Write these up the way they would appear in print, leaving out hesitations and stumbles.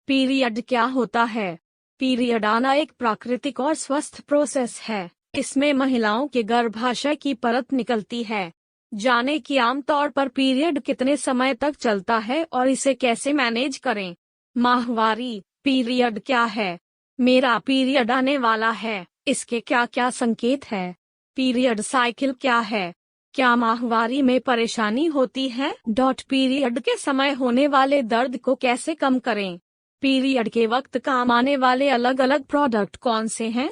Period क्या होता है? पीरियड आना एक प्राकृतिक और स्वस्थ प्रोसेस है। इसमें महिलाओं के गर्भाशय की परत निकलती है। जाने कि आमतौर पर पीरियड कितने समय तक चलता है और इसे कैसे मैनेज करें। माहवारी पीरियड क्या है? मेरा पीरियड आने वाला है, इसके क्या क्या संकेत है? पीरियड साइकिल क्या है? क्या माहवारी में परेशानी होती है? पीरियड के समय होने वाले दर्द को कैसे कम करें? पीरियड के वक्त काम आने वाले अलग अलग प्रोडक्ट कौन से हैं?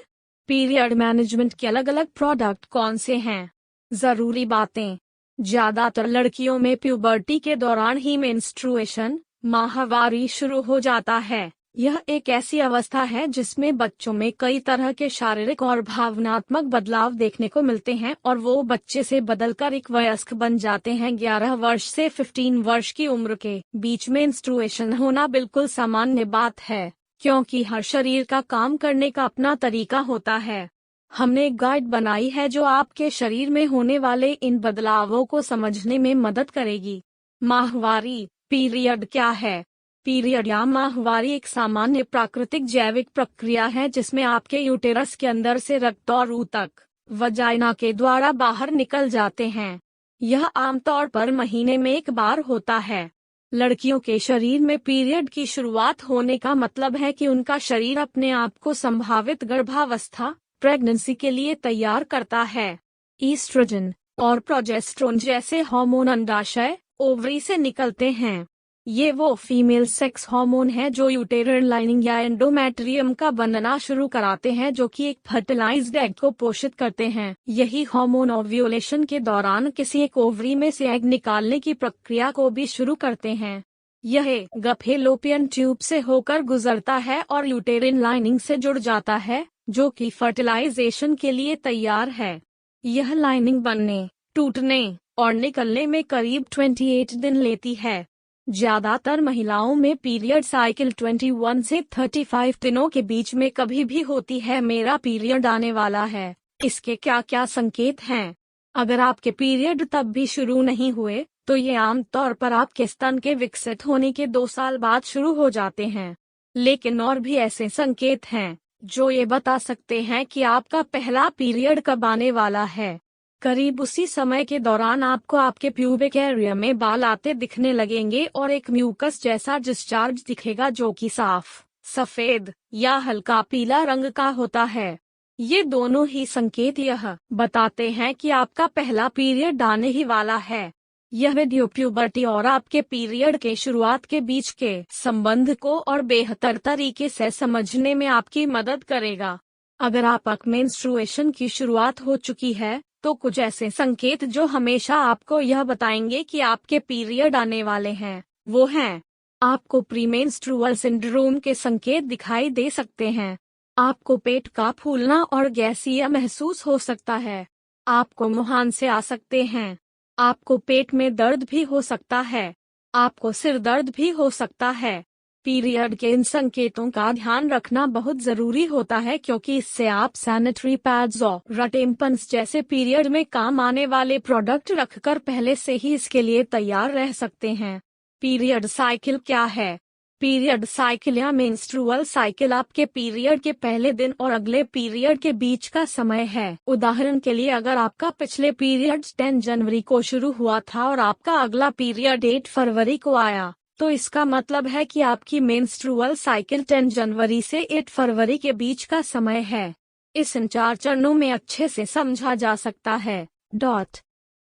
पीरियड मैनेजमेंट के अलग अलग प्रोडक्ट कौन से हैं? जरूरी बातें। ज्यादातर लड़कियों में प्यूबर्टी के दौरान ही मेंस्ट्रुएशन माहवारी शुरू हो जाता है। यह एक ऐसी अवस्था है जिसमें बच्चों में कई तरह के शारीरिक और भावनात्मक बदलाव देखने को मिलते हैं और वो बच्चे से बदलकर एक वयस्क बन जाते हैं। 11 वर्ष से 15 वर्ष की उम्र के बीच मेंस्ट्रुएशन होना बिल्कुल सामान्य बात है, क्योंकि हर शरीर का काम करने का अपना तरीका होता है। हमने एक गाइड बनाई है जो आपके शरीर में होने वाले इन बदलावों को समझने में मदद करेगी। माहवारी पीरियड क्या है? पीरियड या माहवारी एक सामान्य प्राकृतिक जैविक प्रक्रिया है जिसमें आपके यूटेरस के अंदर से रक्त और ऊतक वजाइना के द्वारा बाहर निकल जाते हैं। यह आमतौर पर महीने में एक बार होता है। लड़कियों के शरीर में पीरियड की शुरुआत होने का मतलब है कि उनका शरीर अपने आप को संभावित गर्भावस्था प्रेगनेंसी के लिए तैयार करता है। ईस्ट्रोजन और प्रोजेस्टेरोन जैसे हार्मोन अंडाशय ओवरी से निकलते हैं। ये वो फीमेल सेक्स हार्मोन है जो यूटेरिन लाइनिंग या एंडोमेट्रियम का बनना शुरू कराते हैं, जो कि एक फर्टिलाइज्ड एग को पोषित करते हैं। यही हार्मोन ओव्यूलेशन के दौरान किसी एक ओवरी में से एग निकालने की प्रक्रिया को भी शुरू करते हैं। यह एग फैलोपियन ट्यूब से होकर गुजरता है और यूटेरिन लाइनिंग से जुड़ जाता है, जो कि फर्टिलाइजेशन के लिए तैयार है। यह लाइनिंग बनने, टूटने और निकलने में करीब 28 दिन लेती है। ज्यादातर महिलाओं में पीरियड साइकिल 21 से 35 दिनों के बीच में कभी भी होती है। मेरा पीरियड आने वाला है, इसके क्या क्या संकेत हैं? अगर आपके पीरियड तब भी शुरू नहीं हुए तो ये आमतौर पर आपके स्तन के विकसित होने के 2 साल बाद शुरू हो जाते हैं। लेकिन और भी ऐसे संकेत हैं जो ये बता सकते हैं कि आपका पहला पीरियड कब आने वाला है। करीब उसी समय के दौरान आपको आपके प्यूबिक एरिया में बाल आते दिखने लगेंगे और एक म्यूकस जैसा डिस्चार्ज दिखेगा जो कि साफ सफेद या हल्का पीला रंग का होता है। ये दोनों ही संकेत यह बताते हैं कि आपका पहला पीरियड आने ही वाला है। यह वीडियो प्यूबर्टी और आपके पीरियड के शुरुआत के बीच के संबंध को और बेहतर तरीके से समझने में आपकी मदद करेगा। अगर आपका मेंस्ट्रुएशन की शुरुआत हो चुकी है तो कुछ ऐसे संकेत जो हमेशा आपको यह बताएंगे कि आपके पीरियड आने वाले हैं, वो हैं। आपको प्रीमेंस्ट्रुअल सिंड्रोम के संकेत दिखाई दे सकते हैं। आपको पेट का फूलना और गैसीय महसूस हो सकता है। आपको मुहांसे आ सकते हैं। आपको पेट में दर्द भी हो सकता है। आपको सिर दर्द भी हो सकता है। पीरियड के इन संकेतों का ध्यान रखना बहुत जरूरी होता है, क्योंकि इससे आप सैनिटरी पैड्स और टेम्पन्स जैसे पीरियड में काम आने वाले प्रोडक्ट रखकर पहले से ही इसके लिए तैयार रह सकते हैं। पीरियड साइकिल क्या है? पीरियड साइकिल या मेंस्ट्रुअल साइकिल आपके पीरियड के पहले दिन और अगले पीरियड के बीच का समय है। उदाहरण के लिए, अगर आपका पिछले पीरियड 10 जनवरी को शुरू हुआ था और आपका अगला पीरियड 8 फरवरी को आया, तो इसका मतलब है कि आपकी मेंस्ट्रुअल साइकिल 10 जनवरी से 8 फरवरी के बीच का समय है। इस इन 4 चरणों में अच्छे से समझा जा सकता है।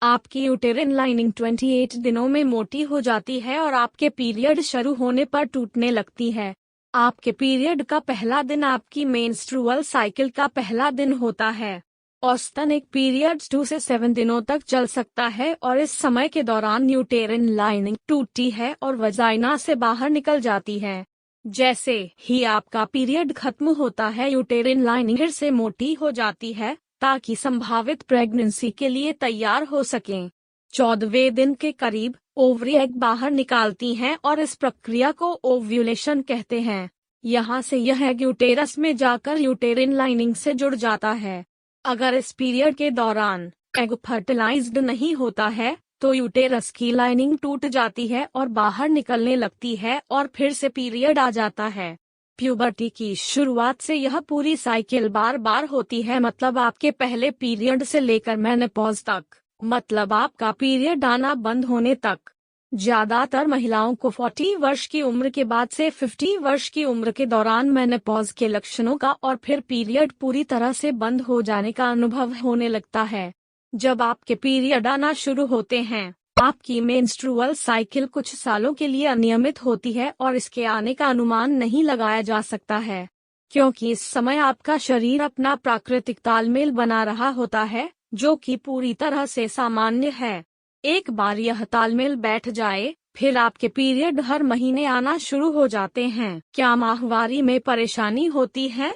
आपकी यूटेरिन लाइनिंग 28 दिनों में मोटी हो जाती है और आपके पीरियड शुरू होने पर टूटने लगती है। आपके पीरियड का पहला दिन आपकी मेंस्ट्रुअल साइकिल का पहला दिन होता है। औसतन एक पीरियड 2 से 7 दिनों तक चल सकता है और इस समय के दौरान यूटेरिन लाइनिंग टूटती है और वजाइना से बाहर निकल जाती है। जैसे ही आपका पीरियड खत्म होता है, यूटेरिन लाइनिंग फिर से मोटी हो जाती है ताकि संभावित प्रेगनेंसी के लिए तैयार हो सकें। 14वें दिन के करीब ओवरी एग बाहर निकालती हैं और इस प्रक्रिया को ओव्यूलेशन कहते हैं। यहाँ से यह एग यूटेरस में जाकर यूटेरिन लाइनिंग से जुड़ जाता है। अगर इस पीरियड के दौरान एग फर्टिलाइज्ड नहीं होता है तो यूटेरस की लाइनिंग टूट जाती है और बाहर निकलने लगती है और फिर से पीरियड आ जाता है। प्यूबर्टी की शुरुआत से यह पूरी साइकिल बार बार होती है, मतलब आपके पहले पीरियड से लेकर मेनोपॉज तक, मतलब आपका पीरियड आना बंद होने तक। ज्यादातर महिलाओं को 40 वर्ष की उम्र के बाद से 50 वर्ष की उम्र के दौरान मेनोपॉज के लक्षणों का और फिर पीरियड पूरी तरह से बंद हो जाने का अनुभव होने लगता है। जब आपके पीरियड आना शुरू होते हैं, आपकी मेंस्ट्रुअल साइकिल कुछ सालों के लिए अनियमित होती है और इसके आने का अनुमान नहीं लगाया जा सकता है, क्योंकि इस समय आपका शरीर अपना प्राकृतिक तालमेल बना रहा होता है, जो कि पूरी तरह से सामान्य है। एक बार यह तालमेल बैठ जाए, फिर आपके पीरियड हर महीने आना शुरू हो जाते हैं। क्या माहवारी में परेशानी होती है?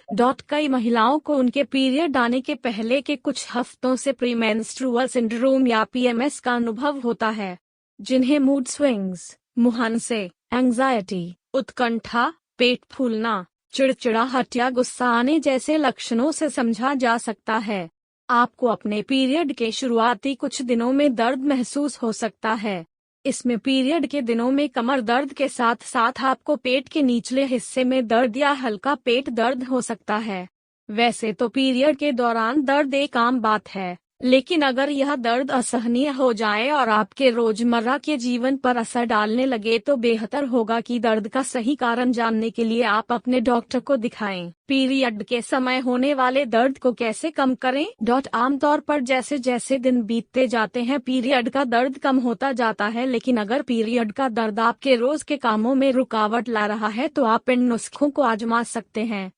कई महिलाओं को उनके पीरियड आने के पहले के कुछ हफ्तों से प्रीमेंस्ट्रुअल सिंड्रोम या पीएमएस का अनुभव होता है, जिन्हें मूड स्विंग्स, मुहांसे, एंजाइटी, उत्कंठा, पेट फूलना, चिड़चिड़ाहट या गुस्सा आने जैसे लक्षणों से समझा जा सकता है। आपको अपने पीरियड के शुरुआती कुछ दिनों में दर्द महसूस हो सकता है। इसमें पीरियड के दिनों में कमर दर्द के साथ साथ आपको पेट के निचले हिस्से में दर्द या हल्का पेट दर्द हो सकता है। वैसे तो पीरियड के दौरान दर्द एक आम बात है, लेकिन अगर यह दर्द असहनीय हो जाए और आपके रोजमर्रा के जीवन पर असर डालने लगे तो बेहतर होगा कि दर्द का सही कारण जानने के लिए आप अपने डॉक्टर को दिखाएं। पीरियड के समय होने वाले दर्द को कैसे कम करें? आमतौर पर जैसे जैसे दिन बीतते जाते हैं पीरियड का दर्द कम होता जाता है, लेकिन अगर पीरियड का दर्द आपके रोज के कामों में रुकावट ला रहा है तो आप इन नुस्खों को आजमा सकते हैं।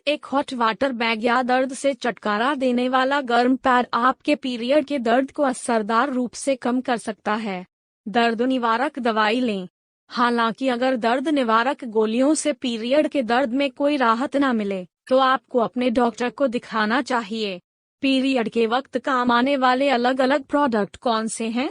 एक हॉट वाटर बैग या दर्द से छुटकारा देने वाला गर्म पैड आपके पीरियड के दर्द को असरदार रूप से कम कर सकता है। दर्द निवारक दवाई लें। हालांकि अगर दर्द निवारक गोलियों से पीरियड के दर्द में कोई राहत न मिले तो आपको अपने डॉक्टर को दिखाना चाहिए। पीरियड के वक्त काम आने वाले अलग अलग प्रोडक्ट कौन से हैं?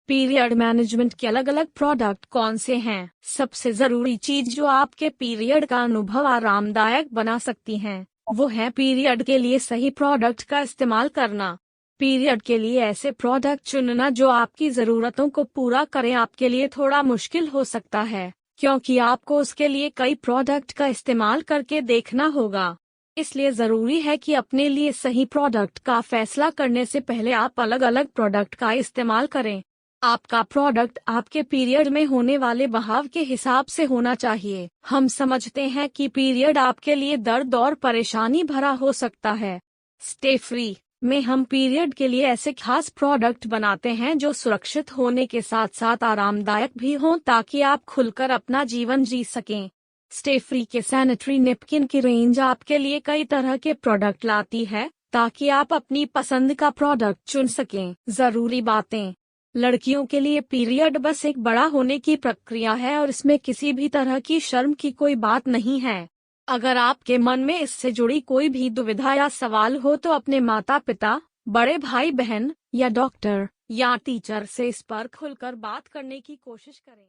पीरियड मैनेजमेंट के अलग अलग प्रोडक्ट कौन से हैं? सबसे जरूरी चीज जो आपके पीरियड का अनुभव आरामदायक बना सकती हैं, वो है पीरियड के लिए सही प्रोडक्ट का इस्तेमाल करना। पीरियड के लिए ऐसे प्रोडक्ट चुनना जो आपकी जरूरतों को पूरा करें आपके लिए थोड़ा मुश्किल हो सकता है, क्योंकि आपको उसके लिए कई प्रोडक्ट का इस्तेमाल करके देखना होगा। इसलिए जरूरी है कि अपने लिए सही प्रोडक्ट का फैसला करने से पहले आप अलग अलग प्रोडक्ट का इस्तेमाल करें। आपका प्रोडक्ट आपके पीरियड में होने वाले बहाव के हिसाब से होना चाहिए। हम समझते हैं कि पीरियड आपके लिए दर्द और परेशानी भरा हो सकता है। स्टे फ्री में हम पीरियड के लिए ऐसे खास प्रोडक्ट बनाते हैं जो सुरक्षित होने के साथ साथ आरामदायक भी हों, ताकि आप खुलकर अपना जीवन जी सकें। स्टे फ्री के सैनिटरी नैपकिन की रेंज आपके लिए कई तरह के प्रोडक्ट लाती है, ताकि आप अपनी पसंद का प्रोडक्ट चुन सकें। जरूरी बातें: लड़कियों के लिए पीरियड बस एक बड़ा होने की प्रक्रिया है और इसमें किसी भी तरह की शर्म की कोई बात नहीं है। अगर आपके मन में इससे जुड़ी कोई भी दुविधा या सवाल हो तो अपने माता पिता, बड़े भाई बहन या डॉक्टर या टीचर से इस पर खुलकर बात करने की कोशिश करें।